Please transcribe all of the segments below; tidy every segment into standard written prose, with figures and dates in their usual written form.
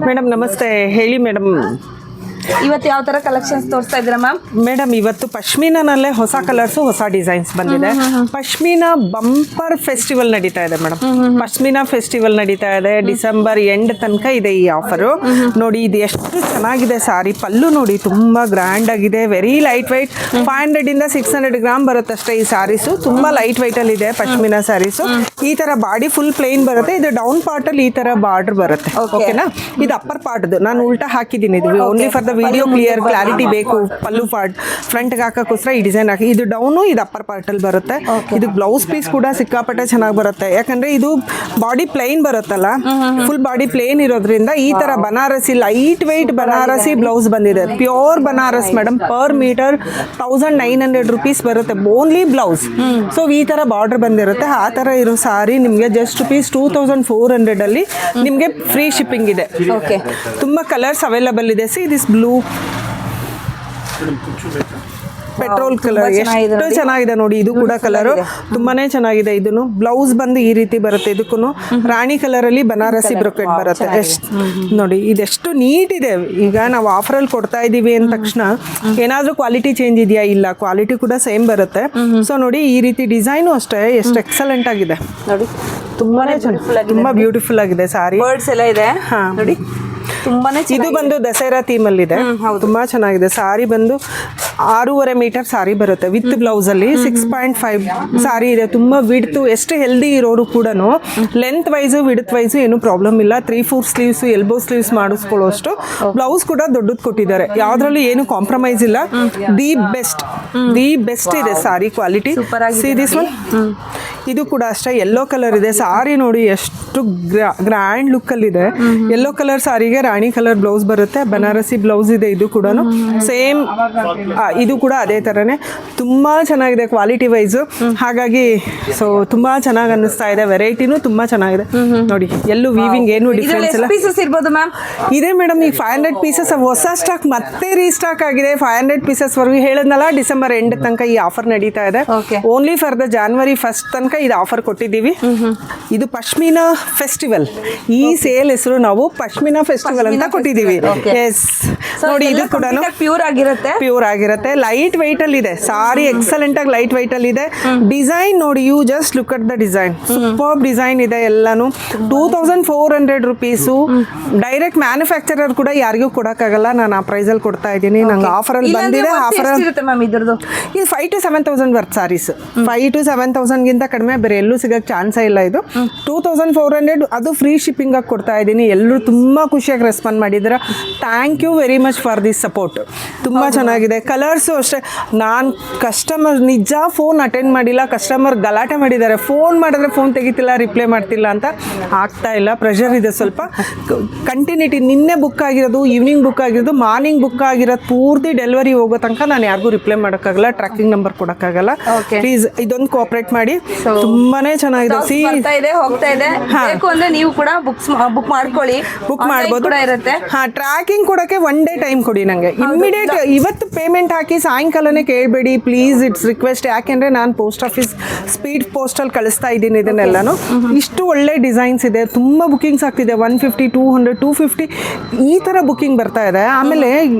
Madam ನಮಸ್ತೆ. ಹೇಳಿ madam. ಇವತ್ತು ಯಾವ ತರ ಕಲೆಕ್ಷನ್ಸ್ ತೋರಿಸ್ತಾ ಇದ್ದೀರಾ ಮ್ಯಾಮ್? ಮೇಡಮ್ ಇವತ್ತು ಪಶ್ಮೀನಲ್ಲೇ ಹೊಸ ಕಲರ್ಸು ಹೊಸ ಡಿಸೈನ್ಸ್ ಬಂದಿದೆ. ಪಶ್ಮೀನಾ ಬಂಪರ್ ಫೆಸ್ಟಿವಲ್ ನಡೀತಾ ಇದೆ ಮೇಡಮ್. ಪಶ್ಮೀನಾ ಫೆಸ್ಟಿವಲ್ ನಡೀತಾ ಇದೆ, ಡಿಸೆಂಬರ್ ಎಂಡ್ ತನಕ ಇದೆ ಈ ಆಫರು. ನೋಡಿ ಇದು ಎಷ್ಟು ಚೆನ್ನಾಗಿದೆ ಸಾರಿ. ಪಲ್ಲು ನೋಡಿ ತುಂಬಾ ಗ್ರ್ಯಾಂಡ್ ಆಗಿದೆ, ವೆರಿ ಲೈಟ್ ವೈಟ್. 500 ಇಂದ 600 ಗ್ರಾಮ್ ಬರುತ್ತೆ ಅಷ್ಟೇ ಈ ಸಾರೀಸು. ತುಂಬಾ ಲೈಟ್ ವೈಟ್ ಅಲ್ಲಿ ಇದೆ ಪಶ್ಮೀನಾ ಸಾರೀಸು. ಈ ತರ ಬಾಡಿ ಫುಲ್ ಪ್ಲೇನ್ ಬರುತ್ತೆ. ಇದು ಡೌನ್ ಪಾರ್ಟ್ ಅಲ್ಲಿ ಈ ತರ ಬಾರ್ಡರ್ ಬರುತ್ತೆ. ಓಕೆನಾ? ಇದು ಅಪ್ಪರ್ ಪಾರ್ಟ್. ನಾನು ಉಲ್ಟಾ ಹಾಕಿದ್ದೀನಿ. ಇದು only for the video clear clarity ಬೇಕು. ಪಲ್ಲು ಪಾರ್ಟ್ ಫ್ರಂಟ್ಗೆ ಹಾಕೋಕ್ಕೋಸ್ಕರ ಈ ಡಿಸೈನ್ ಹಾಕಿ. ಇದು ಡೌನು, ಇದು ಅಪ್ಪರ್ ಪಾರ್ಟ್ ಅಲ್ಲಿ ಬರುತ್ತೆ. ಇದು ಬ್ಲೌಸ್ ಪೀಸ್ ಕೂಡ ಸಿಕ್ಕಾಪಟ್ಟೆ ಚೆನ್ನಾಗಿ ಬರುತ್ತೆ. ಯಾಕಂದ್ರೆ ಇದು ಬಾಡಿ ಪ್ಲೇನ್ ಬರುತ್ತಲ್ಲ, ಫುಲ್ ಬಾಡಿ ಪ್ಲೇನ್ ಇರೋದ್ರಿಂದ ಈ ತರ Banarasi light white Banarasi blouse ಬಂದಿದೆ. Pure Banaras madam. Per meter 1900 rupees ಬರುತ್ತೆ ಓನ್ಲಿ ಬ್ಲೌಸ್. ಸೊ ಈ ತರ ಬಾರ್ಡರ್ ಬಂದಿರುತ್ತೆ. ಆ ತರ ಇರೋ ಸಾರಿ ನಿಮಗೆ ಜಸ್ಟ್ ರೂಪೀಸ್ 2400 ಅಲ್ಲಿ ನಿಮಗೆ ಫ್ರೀ ಶಿಪ್ಪಿಂಗ್ ಇದೆ. ಓಕೆ, ತುಂಬಾ ಕಲರ್ಸ್ ಅವೈಲಬಲ್ ಇದೆ. See this blue petrol colour ಎಷ್ಟು ಚೆನ್ನಾಗಿದೆ ನೋಡಿ. ಇದು ಕೂಡ ಕಲರ್ ತುಂಬಾನೇ ಚೆನ್ನಾಗಿದೆ. ಇದನ್ನು ಬ್ಲೌಸ್ ಬಂದು ಈ ರೀತಿ ಬರುತ್ತೆ. ಇದಕ್ಕೂ ರಾಣಿ ಕಲರ್ ಅಲ್ಲಿ ಬನಾರಸಿ ಬ್ರೊಕೆಟ್ ಬರುತ್ತೆ. ನೋಡಿ ಇದೆಷ್ಟು ನೀಟ್ ಇದೆ. ಈಗ ನಾವು ಆಫರ್ ಅಲ್ಲಿ ಕೊಡ್ತಾ ಇದೀವಿ ಅಂದ ತಕ್ಷಣ ಏನಾದ್ರೂ ಕ್ವಾಲಿಟಿ ಚೇಂಜ್ ಇದೆಯಾ? ಇಲ್ಲ, ಕ್ವಾಲಿಟಿ ಕೂಡ ಸೇಮ್ ಬರುತ್ತೆ. ಸೊ ನೋಡಿ ಈ ರೀತಿ ಡಿಸೈನು ಅಷ್ಟೇ ಎಷ್ಟು ಎಕ್ಸಲೆಂಟ್ ಆಗಿದೆ ನೋಡಿ. ತುಂಬಾನೇ ತುಂಬಾ ಬ್ಯೂಟಿಫುಲ್ ಆಗಿದೆ ಸಾರಿ. ವರ್ಡ್ಸ್ ಎಲ್ಲ ಇದೆ. ಹಾ ನೋಡಿ, ತುಂಬಾನೇ ಇದು ಬಂದು ದಸರಾ ಥೀಮ್ ಅಲ್ಲಿ ಇದೆ. ತುಂಬಾ ಚೆನ್ನಾಗಿದೆ ಸಾರಿ. ಬಂದು 6.5 ಮೀಟರ್ ಸಾರಿ ಬರುತ್ತೆ ವಿತ್ ಬ್ಲೌಸ್ ಅಲ್ಲಿ. 6.5 ಸಾರಿ ಇದೆ. ತುಂಬಾ ವಿಡ್ತ್, ಎಷ್ಟು ಹೆಲ್ದಿ ಇರೋರು ಕೂಡ ಲೆಂತ್ ವೈಸು ವಿಡ್ತ್ ವೈಸು ಏನು ಪ್ರಾಬ್ಲಮ್ ಇಲ್ಲ. 3/4 ಸ್ಲೀವ್ಸ್, ಎಲ್ಬೋ ಸ್ಲೀವ್ಸ್ ಮಾಡಿಸ್ಕೊಳ್ಳೋಷ್ಟು ಬ್ಲೌಸ್ ಕೂಡ ದೊಡ್ಡದು ಕೊಟ್ಟಿದ್ದಾರೆ. ಯಾವ್ದ್ರಲ್ಲಿ ಏನು ಕಾಂಪ್ರಮೈಸ್ ಇಲ್ಲ. ದಿ ಬೆಸ್ಟ್ ಇದೆ ಸಾರಿ ಕ್ವಾಲಿಟಿ. See this one. ಇದು ಕೂಡ ಅಷ್ಟೇ ಯೆಲ್ಲೋ ಕಲರ್ ಇದೆ. ಸಾರಿ ನೋಡಿ ಎಷ್ಟು ಗ್ರ್ಯಾಂಡ್ ಲುಕ್ ಅಲ್ಲಿ ಇದೆ. ಯೆಲ್ಲೋ ಕಲರ್ ಸಾರಿಗೆ ರಾಣಿ ಕಲರ್ ಬ್ಲೌಸ್ ಬರುತ್ತೆ. ಬನಾರಸಿ ಬ್ಲೌಸ್ ಇದೆ. ಇದು ಕೂಡ ಸೇಮ್. ಇದು ಕೂಡ ಅದೇ ತರನೇ ತುಂಬಾ ಚೆನ್ನಾಗಿದೆ ಕ್ವಾಲಿಟಿ ವೈಸ್. ಹಾಗಾಗಿ ಸೊ ತುಂಬಾ ಚೆನ್ನಾಗಿ ಅನ್ನಿಸ್ತಾ ಇದೆ. ವೆರೈಟಿನೂ ತುಂಬಾ ಚೆನ್ನಾಗಿದೆ ನೋಡಿ. ಎಲ್ಲೂ ವೀವಿಂಗ್ ಏನು ಡಿಫ್ರೆನ್ಸ್ ಇಲ್ಲ. ಪೀಸಸ್ ಇರ್ಬೋದು ಮ್ಯಾಮ್? ಇದೆ ಮೇಡಮ್. ಈಗ 500 ಪೀಸಸ್ ಹೊಸ ಸ್ಟಾಕ್ ಮತ್ತೆ ರೀಸ್ಟಾಕ್ ಆಗಿದೆ. 500 ಪೀಸಸ್ ವರೆಗೂ ಹೇಳದ್ನಲ್ಲ, ಡಿಸೆಂಬರ್ ಎಂಡ್ ತನಕ ಈ ಆಫರ್ ನಡೀತಾ ಇದೆ. Only for the January 1st ತನಕ ಇದು ಆಫರ್ ಕೊಟ್ಟಿದ್ದೀವಿ. ಇದು ಪಶ್ಮೀನಾ ಫೆಸ್ಟಿವಲ್. ಈ ಸೇಲ್ ಹೆಸರು ನಾವು ಪಶ್ಮೀನಾ ಫೆಸ್ಟಿವಲ್ ಅಂತ ಕೊಟ್ಟಿದ್ದೀವಿ. ಎಸ್ ನೋಡಿ, ಇದು ಕೂಡ ಪ್ಯೂರ್ ಆಗಿರುತ್ತೆ. ಲೈಟ್ ವೈಟ್ ಅಲ್ಲಿ ಇದೆ ಸಾರಿ. ಎಕ್ಸಲೆಂಟ್ ಆಗಿ ಲೈಟ್ ವೈಟ್ ಅಲ್ಲಿ ಇದೆ. ಡಿಸೈನ್ ನೋಡಿ, you just look at the design. Super design ಇದೆ ಎಲ್ಲಾನು. 2400 ರೂಪೀಸು. ಡೈರೆಕ್ಟ್ ಮ್ಯಾನುಫ್ಯಾಕ್ಚರರ್ ಕೂಡ ಯಾರಿಗೂ ಕೊಡಕ್ಕಾಗಲ್ಲ. ನಾನು ಆ ಪ್ರೈಸ್ ಅಲ್ಲಿ ಕೊಡ್ತಾ ಇದ್ದೀನಿ. ನಂಗೆ ಆಫರ್ ಅಲ್ಲಿ ಬಂದಿದೆ. ಆಫರ್ ಇದು 5,000 to 7,000 ವರ್ತ್ ಸಾರೀಸ್. 5,000 to 7,000 ಗಿಂತ ಕಡಿಮೆ ಬೇರೆ ಎಲ್ಲೂ ಸಿಗಕ್ಕೆ ಚಾನ್ಸೇ ಇಲ್ಲ. ಇದು 2400, ಅದು ಫ್ರೀ ಶಿಪ್ಪಿಂಗ್ ಆಗಿ ಕೊಡ್ತಾ ಇದ್ದೀನಿ. ಎಲ್ಲರೂ ತುಂಬಾ ಖುಷಿಯಾಗಿ ರೆಸ್ಪಾಂಡ್ ಮಾಡಿದ್ದೀರಾ. Thank you very much for this support. ತುಂಬಾ ಚೆನ್ನಾಗಿದೆ. ಕಲರ್ಸು ಅಷ್ಟೇ. ನಾನು ಕಸ್ಟಮರ್ ನಿಜ ಫೋನ್ ಅಟೆಂಡ್ ಮಾಡಿಲ್ಲ. ಕಸ್ಟಮರ್ ಗಲಾಟೆ ಮಾಡಿದ್ದಾರೆ. ಫೋನ್ ಮಾಡಿದ್ರೆ ಫೋನ್ ತೆಗಿತಿಲ್ಲ, ರಿಪ್ಲೈ ಮಾಡ್ತಿಲ್ಲ ಅಂತ. ಆಗ್ತಾ ಇಲ್ಲ, ಪ್ರೆಷರ್ ಇದೆ ಸ್ವಲ್ಪ. ಕಂಟಿನ್ಯೂಟಿ ನಿನ್ನೆ ಬುಕ್ ಆಗಿರೋದು, ಈವ್ನಿಂಗ್ ಬುಕ್ ಆಗಿರೋದು, ಮಾರ್ನಿಂಗ್ ಬುಕ್ ಆಗಿರೋದು ಪೂರ್ತಿ ಡೆಲಿವರಿ ಹೋಗೋ ತನಕ ನಾನು ಯಾರಿಗೂ ರಿಪ್ಲೈ ಮಾಡೋಕ್ಕಾಗಲ್ಲ. ಟ್ರ್ಯಾಕಿಂಗ್ ನಂಬರ್ ಕೊಡೋಕ್ಕಾಗಲ್ಲ. ಪ್ಲೀಸ್ ಇದೊಂದು ಕೋಆಪರೇಟ್ ಮಾಡಿ. ತುಂಬಾನೇ ಚೆನ್ನಾಗಿದೆ. ಹೋಗ್ತಾ ಇದೆ ಅಂದ್ರೆ ನೀವು ಕೂಡ ಬುಕ್ ಮಾಡ್ಕೊಳ್ಳಿ. ಬುಕ್ ಮಾಡ್ಬೋದು. ಟ್ರ್ಯಾಕಿಂಗ್ ಕೊಡೋಕ್ಕೆ 1 day ಟೈಮ್ ಕೊಡಿ ನನಗೆ. ಇಮಿಡಿಯೇಟ್ ಇವತ್ತು ಪೇಮೆಂಟ್ ಹಾಕಿ ಸಾಯಂಕಾಲನೇ ಕೇಳಬೇಡಿ ಪ್ಲೀಸ್. It's request. ಯಾಕೆಂದ್ರೆ ನಾನು ಪೋಸ್ಟ್ ಆಫೀಸ್ ಸ್ಪೀಡ್ ಪೋಸ್ಟಲ್ಲಿ ಕಳಿಸ್ತಾ ಇದ್ದೀನಿ ಇದನ್ನೆಲ್ಲಾನು. ಇಷ್ಟು ಒಳ್ಳೆ ಡಿಸೈನ್ಸ್ ಇದೆ. ತುಂಬ ಬುಕಿಂಗ್ಸ್ ಆಗ್ತಿದೆ. 150, 200, 250 ಈ ಥರ ಬುಕಿಂಗ್ ಬರ್ತಾ ಇದೆ. ಆಮೇಲೆ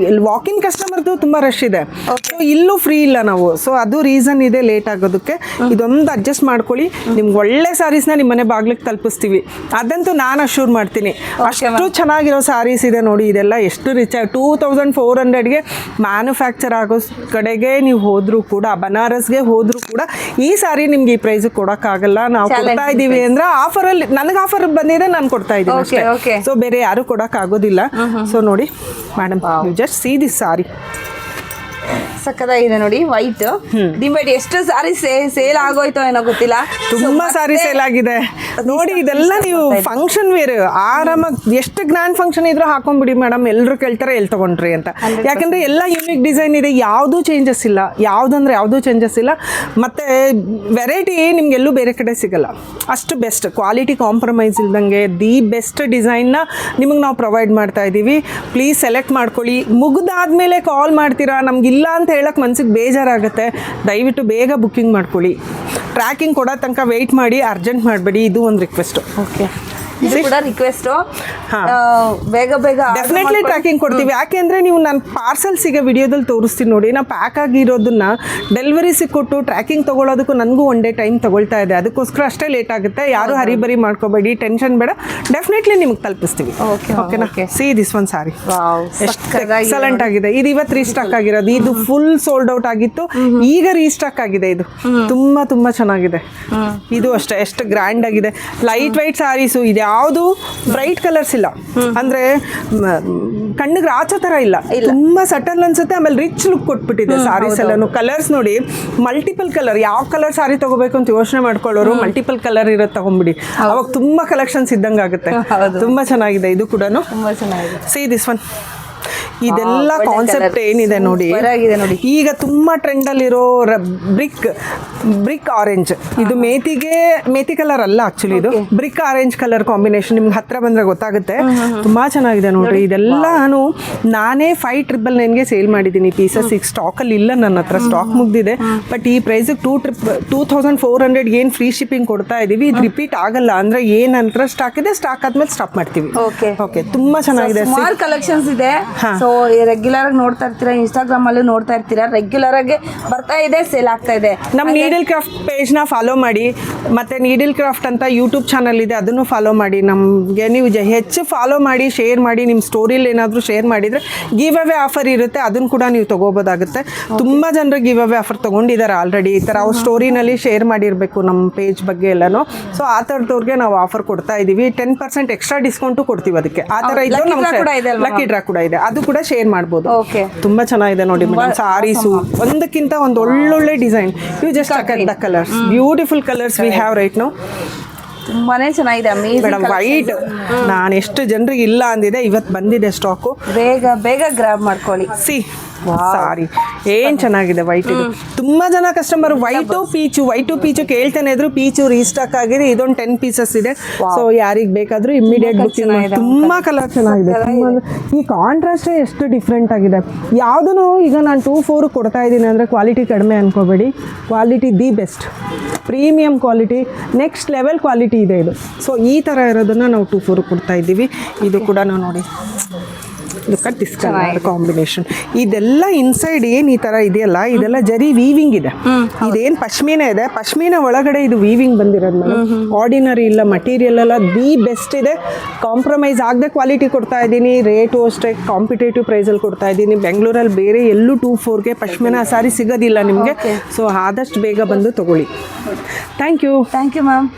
ವಾಕಿನ್ ಕಸ್ಟಮರ್ದು ತುಂಬ ರಶ್ ಇದೆ. ಸೊ ಇಲ್ಲೂ ಫ್ರೀ ಇಲ್ಲ ನಾವು. ಸೊ ಅದು ರೀಸನ್ ಇದೆ ಲೇಟ್ ಆಗೋದಕ್ಕೆ. ಇದೊಂದು ಅಡ್ಜಸ್ಟ್ ಮಾಡ್ಕೊಳ್ಳಿ. ನಿಮ್ಗೆ ಒಳ್ಳೆ ಸಾರೀಸ್ನ ನಿಮ್ಮ ಮನೆ ಬಾಗ್ಲಿಗೆ ತಲುಪಿಸ್ತೀವಿ. ಅದಂತೂ ನಾನು ಅಶ್ಯೂರ್ ಮಾಡ್ತೀನಿ. ಅಷ್ಟು ಚೆನ್ನಾಗಿರೋ ಸಾರೀಸ್ ಇದೆ ನೋಡಿ. ಇದೆಲ್ಲ ಎಷ್ಟು ರಿಚ್ ಆಗಿ 2400ಗೆ ಮ್ಯಾನುಫ್ಯಾಕ್ಚರ್ ಆಗೋ ಕಡೆಗೆ ನೀವು ಹೋದ್ರೂ ಕೂಡ, ಬನಾರಸ್ಗೆ ಹೋದ್ರೂ ಕೂಡ ಈ ಸಾರಿ ನಿಮ್ಗೆ ಈ ಪ್ರೈಸ್ ಕೊಡೋಕ್ಕಾಗಲ್ಲ. ನಾವು ಕೊಡ್ತಾ ಇದ್ದೀವಿ ಅಂದ್ರೆ ಆಫರಲ್ಲಿ, ನನಗೆ ಆಫರ್ ಬಂದಿದೆ, ನಾನು ಕೊಡ್ತಾ ಇದ್ದೀನಿ ಅಷ್ಟೇ. ಸೊ ಬೇರೆ ಯಾರು ಕೊಡೋಕ್ಕಾಗೋದಿಲ್ಲ. ಸೊ ನೋಡಿ madam, you just see this sari. ಸಕ್ಕದಾಗಿದೆ ನೋಡಿ. ವೈಟ್ ಡಿಂಬೈಟ್ ಎಷ್ಟು ಸಾರಿ ಸೇಲ್ ಆಗೋಯ್ತೋ ಏನೋ ಗೊತ್ತಿಲ್ಲ. ತುಂಬಾ ಸಾರಿ ಸೇಲ್ ಆಗಿದೆ ನೋಡಿ. ಇದೆಲ್ಲ ನೀವು ಫಂಕ್ಷನ್ ವೇರ್ ಆರಾಮಾಗಿ ಎಷ್ಟು ಗ್ರ್ಯಾಂಡ್ ಫಂಕ್ಷನ್ ಇದ್ರೂ ಹಾಕೊಂಡ್ಬಿಡಿ ಮೇಡಮ್. ಎಲ್ಲರೂ ಕೇಳ್ತಾರೆ ಎಲ್ಲಿ ತಗೊಂಡ್ರಿ ಅಂತ. ಯಾಕಂದ್ರೆ ಎಲ್ಲ ಯೂನಿಕ್ ಡಿಸೈನ್ ಇದೆ. ಯಾವುದೂ ಚೇಂಜಸ್ ಇಲ್ಲ. ಯಾವುದಂದ್ರೆ ಯಾವುದೂ ಚೇಂಜಸ್ ಇಲ್ಲ. ಮತ್ತೆ ವೆರೈಟಿ ನಿಮ್ಗೆಲ್ಲೂ ಬೇರೆ ಕಡೆ ಸಿಗಲ್ಲ. ಅಷ್ಟು ಬೆಸ್ಟ್ ಕ್ವಾಲಿಟಿ, ಕಾಂಪ್ರಮೈಸ್ ಇಲ್ದಂಗೆ ದಿ ಬೆಸ್ಟ್ ಡಿಸೈನ್ನ ನಿಮಗೆ ನಾವು ಪ್ರೊವೈಡ್ ಮಾಡ್ತಾ ಇದ್ದೀವಿ. ಪ್ಲೀಸ್ ಸೆಲೆಕ್ಟ್ ಮಾಡ್ಕೊಳ್ಳಿ. ಮುಗಿದಾದ್ಮೇಲೆ ಕಾಲ್ ಮಾಡ್ತೀರಾ, ನಮಗಿಲ್ಲ ಅಂತ ಹೇಳಕ್ಕೆ ಮನ್ಸಿಗೆ ಬೇಜಾರಾಗುತ್ತೆ. ದಯವಿಟ್ಟು ಬೇಗ ಬುಕ್ಕಿಂಗ್ ಮಾಡ್ಕೊಳ್ಳಿ. ಟ್ರ್ಯಾಕಿಂಗ್ ಕೊಡೋ ತನಕ ವೆಯ್ಟ್ ಮಾಡಿ, ಅರ್ಜೆಂಟ್ ಮಾಡಬೇಡಿ. ಇದು ಒಂದು ರಿಕ್ವೆಸ್ಟು. ಓಕೆ, ಇದು ಕೂಡ ರಿಕ್ವೆಸ್ಟ್ ಹಾ. ಬೇಗ ಬೇಗ ಡೆಫಿನೆಟ್ಲಿ ಟ್ರ್ಯಾಕಿಂಗ್ ಕೊಡ್ತೀವಿ. ಯಾಕೆಂದ್ರೆ ನೀವು ನಾನು ಪಾರ್ಸಲ್ಸಿಗೆ ವಿಡಿಯೋದಲ್ಲಿ ತೋರಿಸ್ತೀನಿ ನೋಡಿ, ನಾವು ಪ್ಯಾಕ್ ಆಗಿರೋದನ್ನ ಡೆಲಿವರಿಸಿಗೆ ಕೊಟ್ಟು ಟ್ರ್ಯಾಕಿಂಗ್ ತೊಗೊಳೋದಕ್ಕೂ ನನಗೂ ಒನ್ ಡೇ ಟೈಮ್ ತೊಗೊಳ್ತಾ ಇದೆ. ಅದಕ್ಕೋಸ್ಕರ ಅಷ್ಟೇ ಲೇಟ್ ಆಗುತ್ತೆ. ಯಾರು ಹರಿಬರಿ ಮಾಡ್ಕೋಬೇಡಿ, ಟೆನ್ಷನ್ ಬೇಡ, ಡೆಫಿನೆಟ್ಲಿ ನಿಮ್ಗೆ ತಲುಪಿಸ್ತೀವಿ. ಓಕೆನಾ? ಸಿ ದಿಸ್ ಒನ್ ಸಾರಿ ಎಷ್ಟು ಎಕ್ಸಲೆಂಟ್ ಆಗಿದೆ. ಇದು ಇವತ್ತು ರೀಸ್ಟಾಕ್ ಆಗಿರೋದು. ಇದು ಫುಲ್ ಸೋಲ್ಡ್ ಔಟ್ ಆಗಿತ್ತು, ಈಗ ರೀಸ್ಟಾಕ್ ಆಗಿದೆ. ಇದು ತುಂಬಾ ತುಂಬಾ ಚೆನ್ನಾಗಿದೆ. ಇದು ಅಷ್ಟೇ ಎಷ್ಟು ಗ್ರ್ಯಾಂಡ್ ಆಗಿದೆ. ಲೈಟ್ ವೈಟ್ ಸಾರೀಸು, ಇದು ಯಾವುದು ಬ್ರೈಟ್ ಕಲರ್ಸ್ ಇಲ್ಲ, ಅಂದ್ರೆ ಕಣ್ಣಿಗೆ ರಾಚೋ ತರ ಇಲ್ಲ, ತುಂಬಾ ಸಟಲ್ ಅನ್ಸುತ್ತೆ. ಆಮೇಲೆ ರಿಚ್ ಲುಕ್ ಕೊಟ್ಬಿಟ್ಟಿದೆ ಸಾರೀಸ್ ಎಲ್ಲಾನು. ಕಲರ್ಸ್ ನೋಡಿ, ಮಲ್ಟಿಪಲ್ ಕಲರ್, ಯಾವ ಕಲರ್ ಸಾರಿ ತಗೋಬೇಕು ಅಂತ ಯೋಚನೆ ಮಾಡ್ಕೊಳ್ಳೋರು ಮಲ್ಟಿಪಲ್ ಕಲರ್ ಇರೋದು ತಗೊಂಡ್ಬಿಡಿ, ಅವಾಗ ತುಂಬಾ ಕಲೆಕ್ಷನ್ಸ್ ಇದ್ದಂಗೆ ಆಗುತ್ತೆ. ತುಂಬಾ ಚೆನ್ನಾಗಿದೆ ಇದು ಕೂಡ. ತುಂಬಾ ಚೆನ್ನಾಗಿದೆ. ಸಿ ದಿಸ್ ಒನ್, ಇದೆಲ್ಲ ಕಾನ್ಸೆಪ್ಟ್ ಏನಿದೆ ನೋಡಿ. ನೋಡಿ, ಈಗ ತುಂಬಾ ಟ್ರೆಂಡ್ ಅಲ್ಲಿರೋ ಬ್ರಿಕ್ ಆರೆಂಜ್. ಇದು ಮೇಥಿ ಕಲರ್ ಅಲ್ಲ ಆಕ್ಚುಲಿ, ಇದು ಬ್ರಿಕ್ ಆರೆಂಜ್ ಕಲರ್ ಕಾಂಬಿನೇಷನ್. ನಿಮ್ಗೆ ಹತ್ರ ಬಂದ್ರೆ ಗೊತ್ತಾಗುತ್ತೆ. ತುಂಬಾ ಚೆನ್ನಾಗಿದೆ ನೋಡ್ರಿ. ಇದೆಲ್ಲ ನಾನೇ 5,999ಗೆ ಸೇಲ್ ಮಾಡಿದ್ದೀನಿ ಪೀಸಸ್. ಈಗ ಸ್ಟಾಕ್ ಅಲ್ಲಿ ಇಲ್ಲ, ನನ್ನ ಹತ್ರ ಸ್ಟಾಕ್ ಮುಗ್ದಿದೆ. ಬಟ್ ಈ ಪ್ರೈಸ್ 2,400 ಏನು ಫ್ರೀ ಶಿಪ್ಪಿಂಗ್ ಕೊಡ್ತಾ ಇದೀವಿ. ಇದು ರಿಪೀಟ್ ಆಗಲ್ಲ, ಅಂದ್ರೆ ಏನಂತ ಸ್ಟಾಕ್ ಇದೆ, ಸ್ಟಾಕ್ ಆದ್ಮೇಲೆ ಸ್ಟಾಪ್ ಮಾಡ್ತೀವಿ. ಓಕೆ, ತುಂಬಾ ಚೆನ್ನಾಗಿದೆ. ಸುಮಾರು ಕಲೆಕ್ಷನ್ಸ್ ಇದೆ. ಸೊ ರೆಗ್ಯುಲರ್ ಆಗಿ ನೋಡ್ತಾ ಇರ್ತೀರಾ, ಇನ್ಸ್ಟಾಗ್ರಾಮ್ ಅಲ್ಲೂ ನೋಡ್ತಾ ಇರ್ತೀರಾ, ರೆಗ್ಯುಲರ್ ಆಗಿ ಬರ್ತಾ ಇದೆ, ಸೇಲ್ ಆಗ್ತಾ ಇದೆ. ನಮ್ಮ ನೀಡಲ್ ಕ್ರಾಫ್ಟ್ ಪೇಜ್ ನ ಫಾಲೋ ಮಾಡಿ, ಮತ್ತೆ ನೀಡಲ್ ಕ್ರಾಫ್ಟ್ ಅಂತ ಯೂಟ್ಯೂಬ್ ಚಾನಲ್ ಇದೆ, ಅದನ್ನು ಫಾಲೋ ಮಾಡಿ. ನಮಗೆ ನೀವು ಹೆಚ್ಚು ಫಾಲೋ ಮಾಡಿ, ಶೇರ್ ಮಾಡಿ. ನಿಮ್ಮ ಸ್ಟೋರಿಲಿ ಏನಾದರೂ ಶೇರ್ ಮಾಡಿದ್ರೆ ಗಿವ್ ಅವೇ ಆಫರ್ ಇರುತ್ತೆ, ಅದನ್ನು ಕೂಡ ನೀವು ತಗೋಬೋದಾಗುತ್ತೆ. ತುಂಬಾ ಜನರು ಗಿವ್ ಅವೇ ಆಫರ್ ತಗೊಂಡಿದ್ದಾರೆ ಆಲ್ರೆಡಿ. ಈ ಥರ ಅವ್ರ ಸ್ಟೋರಿನಲ್ಲಿ ಶೇರ್ ಮಾಡಿರಬೇಕು ನಮ್ಮ ಪೇಜ್ ಬಗ್ಗೆ ಎಲ್ಲನೂ. ಸೊ ಆ ಥರದವ್ರಿಗೆ ನಾವು ಆಫರ್ ಕೊಡ್ತಾ ಇದ್ದೀವಿ. 10% ಎಕ್ಸ್ಟ್ರಾ ಡಿಸ್ಕೌಂಟು ಕೊಡ್ತೀವಿ ಅದಕ್ಕೆ. ಆ ಥರ ಇದ್ದು ಲಕ್ಕಿ ಡ್ರಾ ಕೂಡ ಇದೆ, ಅದು ಕೂಡ ಶೇರ್ ಮಾಡ್ಬೋದು. ತುಂಬಾ ಚೆನ್ನಾಗಿದೆ ನೋಡಿ ಮೇಡಮ್ ಸಾರೀಸು. ಒಂದಕ್ಕಿಂತ ಒಂದು ಒಳ್ಳೊಳ್ಳೆ design. You just look at the colours, beautiful colours we have right now. ತುಂಬಾನೇ ಚೆನ್ನಾಗಿದೆ ಮೇಡಮ್. ವೈಟ್ ನಾನು ಎಷ್ಟು ಜನರಿಗೆ ಇಲ್ಲ ಅಂದಿದೆ, ಇವತ್ತು ಬಂದಿದೆ ಸ್ಟಾಕು. ಬೇಗ ಗ್ರಾಬ್ ಮಾಡ್ಕೊಳ್ಳಿ. ಸಿ ಸಾರಿ ಏನ್ ಚೆನ್ನಾಗಿದೆ ವೈಟ್. ಇದು ತುಂಬಾ ಜನ ಕಸ್ಟಮರ್ ವೈಟು ಪೀಚು ಕೇಳ್ತಾನೆ ಇದ್ರು. ಪೀಚು ರೀಸ್ಟಾಕ್ ಆಗಿದೆ. ಇದೊಂದು 10 ಪೀಸಸ್ ಇದೆ. ಸೊ ಯಾರಿಗೆ ಬೇಕಾದ್ರೂ ಇಮಿಡಿಯೇಟ್ ಬುಕ್ಕಿಂಗ್ ಮಾಡಿ. ತುಂಬಾ ಕಲರ್ ಚೆನ್ನಾಗಿದೆ. ಈ ಕಾಂಟ್ರಾಸ್ಟ್ ಎಷ್ಟು ಡಿಫ್ರೆಂಟ್ ಆಗಿದೆ. ಯಾವುದೂ ಈಗ ನಾನು 2,400 ಕೊಡ್ತಾ ಇದ್ದೀನಿ ಅಂದ್ರೆ ಕ್ವಾಲಿಟಿ ಕಡಿಮೆ ಅನ್ಕೋಬೇಡಿ. Quality the best, premium quality, next level quality ಇದೆ ಇದು. ಸೊ ಈ ಥರ ಇರೋದನ್ನ ನಾವು 2,400 ಕೊಡ್ತಾ ಇದ್ದೀವಿ. ಇದು ಕೂಡ ನಾವು ನೋಡಿ, ಲುಕ್ ದಿಸ್ ಕಲರ್ ಕಾಂಬಿನೇಷನ್. ಇದೆಲ್ಲ ಇನ್ಸೈಡ್ ಏನು ಈ ಥರ ಇದೆಯಲ್ಲ, ಇದೆಲ್ಲ ಜರಿ ವೀವಿಂಗ್ ಇದೆ. ಇದೇನು ಪಶ್ಮೀನ ಇದೆ, ಪಶ್ಮೀನ ಒಳಗಡೆ ಇದು ವೀವಿಂಗ್ ಬಂದಿರೋದು ಮೇಡಮ್. ಆರ್ಡಿನರಿ ಇಲ್ಲ, ಮಟೀರಿಯಲ್ ಎಲ್ಲ ದಿ ಬೆಸ್ಟ್ ಇದೆ. ಕಾಂಪ್ರಮೈಸ್ ಆಗದೆ ಕ್ವಾಲಿಟಿ ಕೊಡ್ತಾ ಇದ್ದೀನಿ. ರೇಟು ಅಷ್ಟೇ ಕಾಂಪಿಟೇಟಿವ್ ಪ್ರೈಸಲ್ಲಿ ಕೊಡ್ತಾ ಇದ್ದೀನಿ. ಬೆಂಗಳೂರಲ್ಲಿ ಬೇರೆ ಎಲ್ಲೂ 2,400ಗೆ ಪಶ್ಮೀನ ಸಾರಿ ಸಿಗೋದಿಲ್ಲ ನಿಮಗೆ. ಸೊ ಆದಷ್ಟು ಬೇಗ ಬಂದು ತಗೊಳ್ಳಿ. Thank you ma'am.